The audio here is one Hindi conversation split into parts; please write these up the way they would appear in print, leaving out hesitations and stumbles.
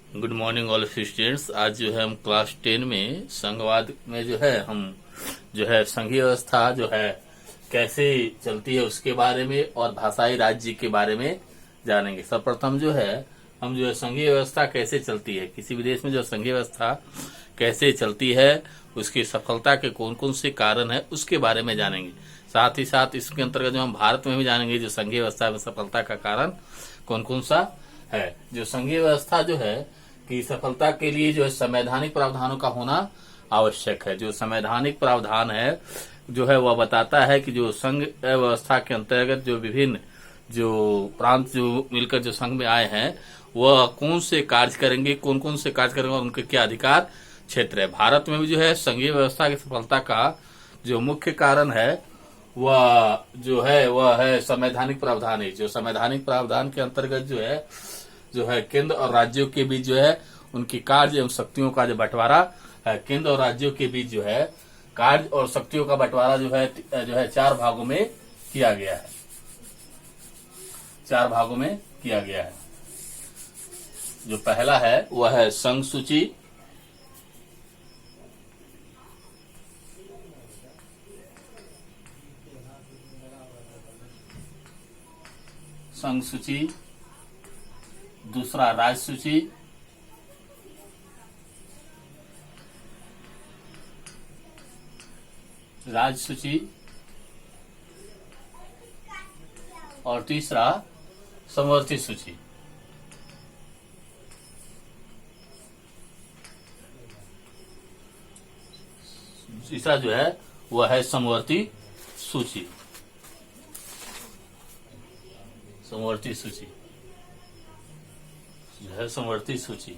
Good morning all students. आज जो है हम क्लास 10 में संघवाद में जो है हम जो है संघीय व्यवस्था जो है कैसे चलती है उसके बारे में और भाषाई राज्य के बारे में जानेंगे। सर्वप्रथम जो है हम जो है संघीय व्यवस्था कैसे चलती है, किसी भी देश में जो संघीय व्यवस्था कैसे चलती है, उसकी सफलता के कौन कौन से कारण है उसके बारे में जानेंगे। साथ ही साथ इसके अंतर्गत जो हम भारत में भी जानेंगे जो संघीय व्यवस्था में सफलता का कारण कौन कौन सा है। जो संघीय व्यवस्था जो है कि सफलता के लिए जो है संवैधानिक प्रावधानों का होना आवश्यक है। जो संवैधानिक प्रावधान है जो है वह बताता है कि जो संघ व्यवस्था के अंतर्गत जो विभिन्न जो प्रांत जो मिलकर जो संघ में आए हैं वह कौन से कार्य करेंगे, कौन कौन से कार्य करेंगे और उनके क्या अधिकार क्षेत्र है। भारत में भी जो है संघीय व्यवस्था की सफलता का जो मुख्य कारण है वह जो है वह है संवैधानिक प्रावधान है। जो संवैधानिक प्रावधान के अंतर्गत जो है केंद्र और राज्यों के बीच जो है उनकी कार्य एवं शक्तियों का जो बंटवारा है। केंद्र और राज्यों के बीच जो है कार्य और शक्तियों का बंटवारा जो है 4 भागों में किया गया है। 4 भागों में किया गया है। जो पहला है वह है संघ सूची, संघ सूची। दूसरा राज्य सूची, राज्य सूची। और तीसरा समवर्ती सूची। तीसरा जो है वह है समवर्ती सूची। समवर्ती सूची जो है समवर्ती सूची।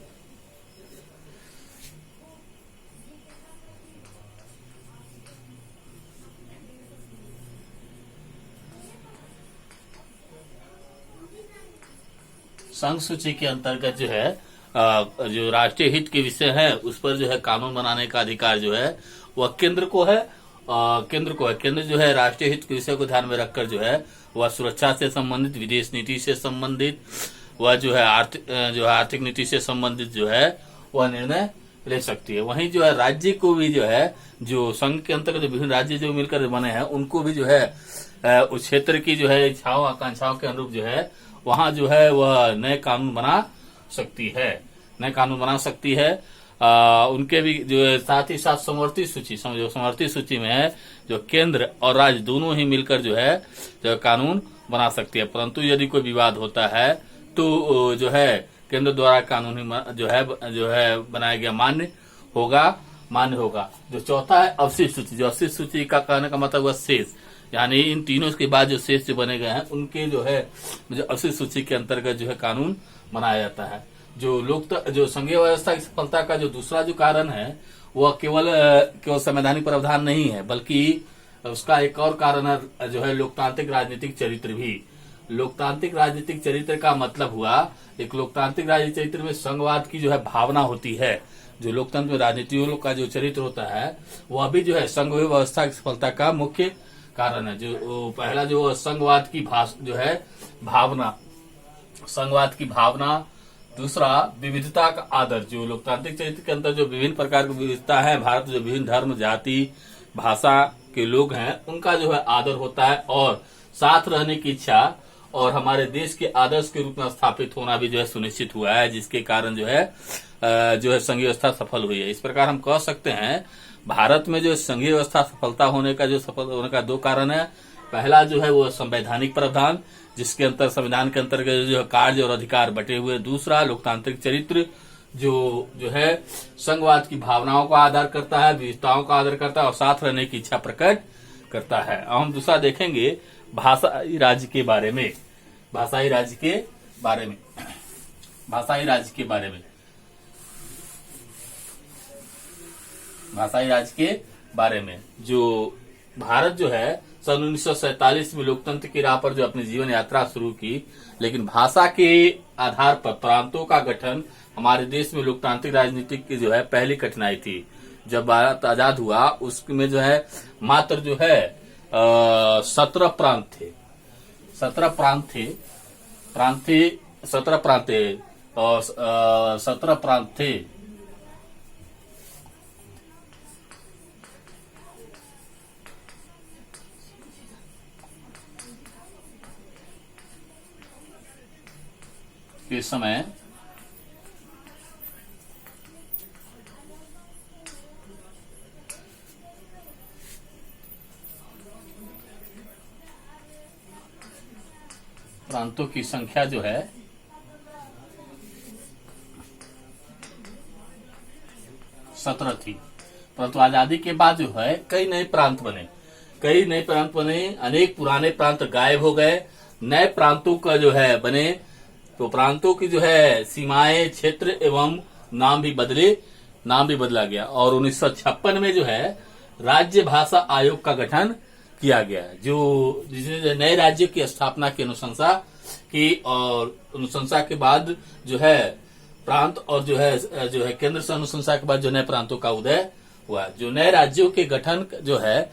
संघ सूची के अंतर्गत जो है जो राष्ट्रीय हित के विषय है उस पर जो है कानून बनाने का अधिकार जो है वह केंद्र को है। केंद्र जो है राष्ट्रीय हित के विषय को ध्यान में रखकर जो है वह सुरक्षा से संबंधित, विदेश नीति से संबंधित, वह जो है आर्थिक नीति से संबंधित जो है वह निर्णय ले सकती है। वहीं जो है राज्य को भी जो है जो संघ के अंतर्गत विभिन्न राज्य जो मिलकर बने हैं उनको भी जो है उस क्षेत्र की जो है इच्छाओं आकांक्षाओं के अनुरूप जो है वहां जो है वह नए कानून बना सकती है। नए कानून बना सकती है। उनके भी जो है साथ ही साथ समवर्ती सूची, जो समवर्ती सूची में है जो केंद्र और राज्य दोनों ही मिलकर जो है जो कानून बना सकती है। परंतु यदि कोई विवाद होता है तो जो है केंद्र द्वारा कानून जो है बनाया गया मान्य होगा। जो चौथा है अवशिष्ट सूची। जो अवशिष्ट सूची का कहने का मतलब हुआ शेष, यानी इन तीनों के बाद जो शेष जो बने गए हैं उनके जो है जो अवशिष्ट सूची के अंतर्गत जो है कानून बनाया जाता है। जो संघीय व्यवस्था की सफलता का जो दूसरा जो कारण है वह केवल संवैधानिक प्रावधान नहीं है, बल्कि उसका एक और कारण है जो है लोकतांत्रिक राजनीतिक चरित्र भी। लोकतांत्रिक राजनीतिक चरित्र का मतलब हुआ एक लोकतांत्रिक राजनीतिक चरित्र में संघवाद की जो है भावना होती है। जो लोकतंत्र में राजनीतियों का जो चरित्र होता है वह भी जो है संघ व्यवस्था की सफलता का मुख्य कारण है। जो पहला जो संघवाद की भावना, संघवाद की भावना। दूसरा विविधता का आदर। जो लोकतांत्रिक चरित्र के अंदर जो विभिन्न प्रकार की विविधता है, भारत में जो विभिन्न धर्म, जाति, भाषा के लोग हैं उनका जो है आदर होता है और साथ रहने की इच्छा और हमारे देश के आदर्श के रूप में स्थापित होना भी जो है सुनिश्चित हुआ है, जिसके कारण जो है संघीय व्यवस्था सफल हुई है। इस प्रकार हम कह सकते हैं भारत में जो संघीय व्यवस्था सफलता होने का 2 कारण है। पहला जो है वो संवैधानिक प्रावधान, जिसके अंतर संविधान के अंतर्गत जो कार्य और अधिकार बटे हुए। दूसरा लोकतांत्रिक चरित्र जो है संघवाद की भावनाओं का आदर करता है, विविधताओं का आदर करता है और साथ रहने की इच्छा प्रकट करता है। अब हम दूसरा देखेंगे भाषाई राज्य के बारे में। भाषाई राज्य के बारे में भाषाई राज्य के बारे में जो भारत जो है सन 1947 में लोकतंत्र की राह पर जो अपनी जीवन यात्रा शुरू की, लेकिन भाषा के आधार पर प्रांतों का गठन हमारे देश में लोकतांत्रिक राजनीति की जो है पहली कठिनाई थी। जब भारत आजाद हुआ उसमें जो है मात्र जो है 17 प्रांत थे। 17 प्रांत थे। और 17 प्रांत थे। इस समय प्रांतों की संख्या जो है 17 थी, परंतु आजादी के बाद जो है कई नए प्रांत बने, अनेक पुराने प्रांत गायब हो गए, नए प्रांतों का जो है बने। तो प्रांतों की जो है सीमाएं, क्षेत्र एवं नाम भी बदला गया। और 1956 में जो है राज्य भाषा आयोग का गठन किया गया, जो जिसने नए राज्य की स्थापना की अनुशंसा की। और अनुशंसा के बाद जो है प्रांत और जो है केंद्र से अनुशंसा के बाद जो नए प्रांतों का उदय हुआ। जो नए राज्यों के गठन जो है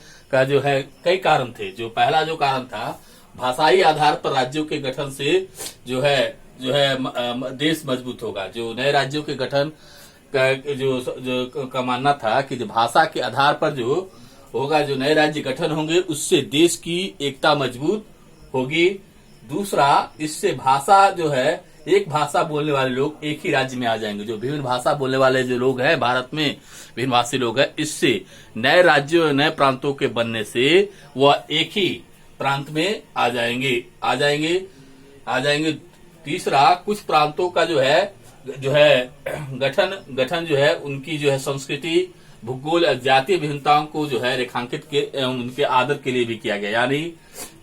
कई कारण थे। जो पहला जो कारण था, भाषाई आधार पर राज्यों के गठन से जो है देश मजबूत होगा। जो नए राज्यों के गठन का मानना था कि जो भाषा के आधार पर जो होगा, जो नए राज्य गठन होंगे उससे देश की एकता मजबूत होगी। दूसरा, इससे भाषा जो है, एक भाषा बोलने वाले लोग एक ही राज्य में आ जाएंगे। जो विभिन्न भाषा बोलने वाले जो लोग हैं भारत में, विभिन्न भाषी लोग हैं, इससे नए राज्यों, नए प्रांतों के बनने से वह एक ही प्रांत में आ जाएंगे। तीसरा, कुछ प्रांतों का जो है गठन जो है उनकी जो है संस्कृति, भूगोल, जातीय भिन्नताओं को जो है रेखांकित के एवं उनके आदर के लिए भी किया गया। यानी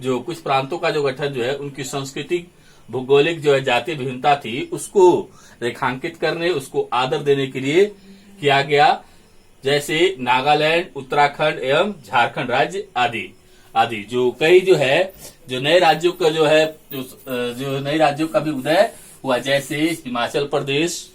जो कुछ प्रांतों का जो गठन जो है उनकी सांस्कृतिक, भौगोलिक जो है जातीय भिन्नता थी उसको रेखांकित करने, उसको आदर देने के लिए किया गया। जैसे नागालैंड, उत्तराखंड एवं झारखंड राज्य आदि जो कई जो नए राज्यों का जो नए राज्यों का भी उदय हुआ। जैसे हिमाचल प्रदेश,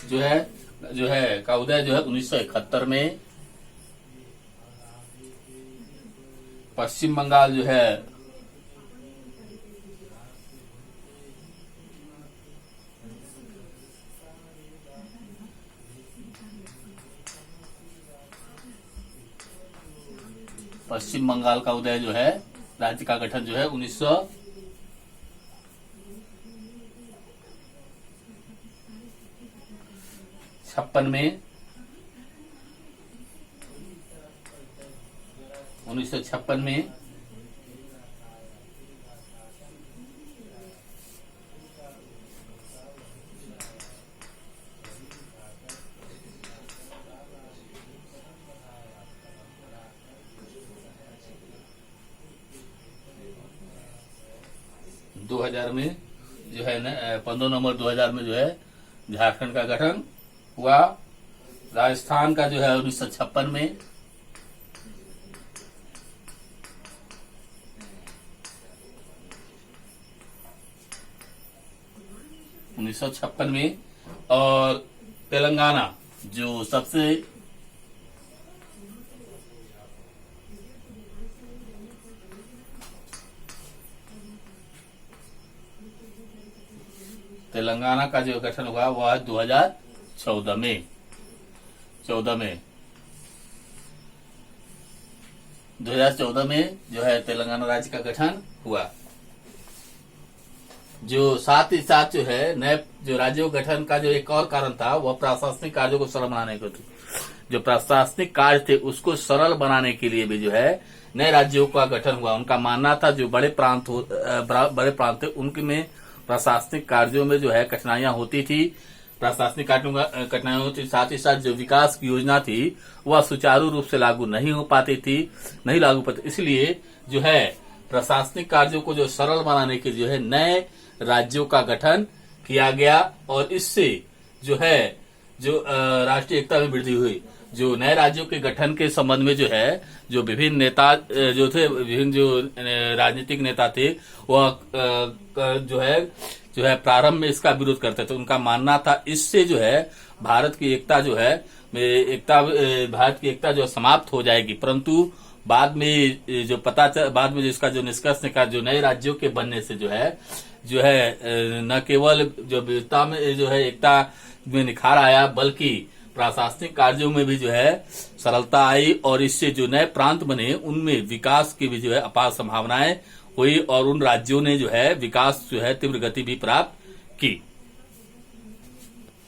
जो है का उदय जो है 1971 में। पश्चिम बंगाल जो है पश्चिम बंगाल का उदय जो है, राज्य का गठन जो है 1956 में। 1956 में जो है 15 नवंबर 2000 में जो है झारखंड का गठन हुआ। राजस्थान का जो है 1956 में। और तेलंगाना जो सबसे तेलंगाना का जो गठन हुआ वह 2014 में। 2014 में जो है तेलंगाना राज्य का गठन हुआ। जो साथ ही साथ जो है नए जो राज्यों गठन का जो एक और कारण था वह प्रशासनिक कार्यों को सरल बनाने को थी। जो प्रशासनिक कार्य थे उसको सरल बनाने के लिए भी जो है नए राज्यों का गठन हुआ। उनका मानना था जो बड़े प्रांत थे उनके में प्रशासनिक कार्यों में जो है कठिनाइयां होती थी। साथ ही साथ जो विकास की योजना थी वह सुचारू रूप से लागू नहीं पाती थी। इसलिए जो है प्रशासनिक कार्यों को जो सरल बनाने के जो है नए राज्यों का गठन किया गया। और इससे जो है राष्ट्रीय एकता में वृद्धि हुई। जो नए राज्यों के गठन के संबंध में जो है, जो विभिन्न नेता जो थे, विभिन्न जो राजनीतिक नेता थे, वह जो है प्रारंभ में इसका विरोध करते थे। उनका मानना था इससे जो है भारत की एकता जो है भारत की एकता जो समाप्त हो जाएगी। परंतु बाद में बाद में इसका जो निष्कर्ष निकाला, जो नए राज्यों के बनने से जो है न केवल जो विविधता में जो है एकता में निखार आया, बल्कि प्रशासनिक कार्यों में भी जो है सरलता आई, और इससे जो नए प्रांत बने उनमें विकास की भी जो है अपार संभावनाएं हुई, और उन राज्यों ने जो है विकास जो है तीव्र गति भी प्राप्त की।